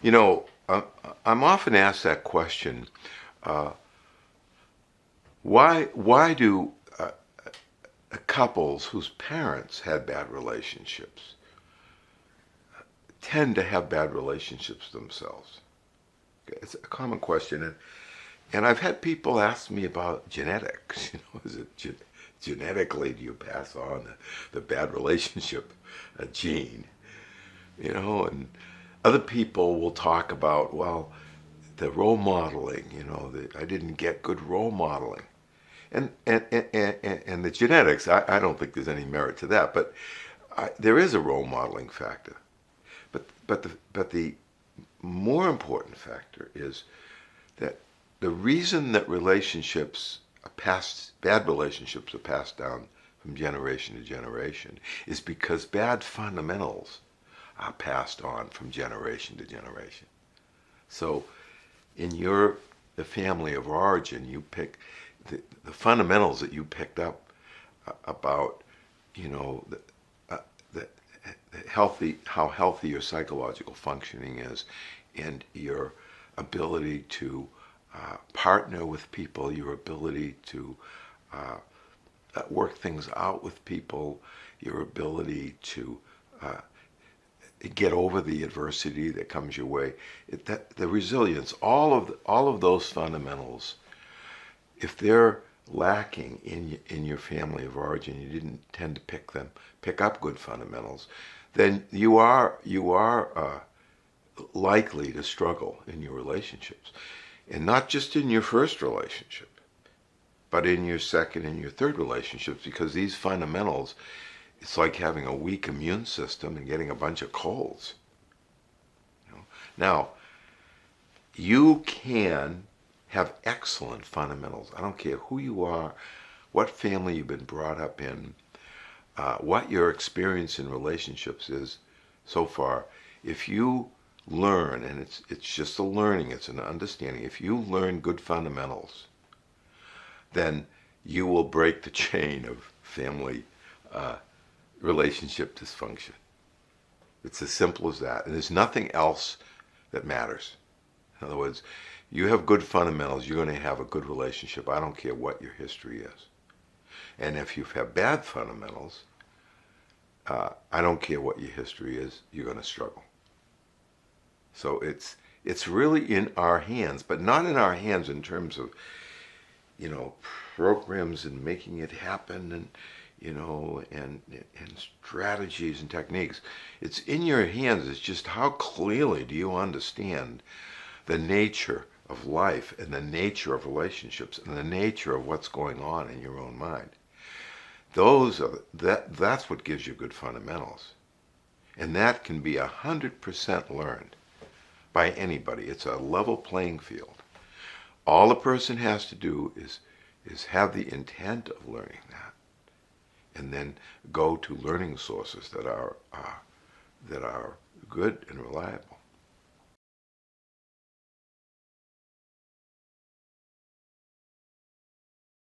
You know, I'm often asked that question. Uh, why do couples whose parents had bad relationships tend to have bad relationships themselves? It's a common question, and I've had people ask me about genetics. Is it genetically do you pass on the bad relationship gene? And other people will talk about, well, the role modeling. I didn't get good role modeling, and the genetics. I don't think there's any merit to that, but there is a role modeling factor. But the more important factor is that the reason that bad relationships are passed down from generation to generation is because bad fundamentals are passed on from generation to generation. So in the family of origin, you pick the fundamentals that you picked up about, the how healthy your psychological functioning is, and your ability to partner with people, your ability to work things out with people, your ability to get over the adversity that comes your way, the resilience, all of those fundamentals, if they're lacking in your family of origin, you didn't tend to pick up good fundamentals, then you are likely to struggle in your relationships, and not just in your first relationship, but in your second and your third relationships, because these fundamentals, it's like having a weak immune system and getting a bunch of colds. Now, you can have excellent fundamentals. I don't care who you are, what family you've been brought up in, what your experience in relationships is so far. If you learn, and it's just a learning, it's an understanding. If you learn good fundamentals, then you will break the chain of family relationship dysfunction. It's as simple as that. And there's nothing else that matters. In other words, you have good fundamentals, you're going to have a good relationship. I don't care what your history is. And if you have bad fundamentals, I don't care what your history is, you're going to struggle. So it's really in our hands, but not in our hands in terms of, programs and making it happen, and and strategies and techniques. It's in your hands. It's just how clearly do you understand the nature of life and the nature of relationships and the nature of what's going on in your own mind. That's what gives you good fundamentals. And that can be 100% learned by anybody. It's a level playing field. All a person has to do is have the intent of learning that, and then go to learning sources that are good and reliable.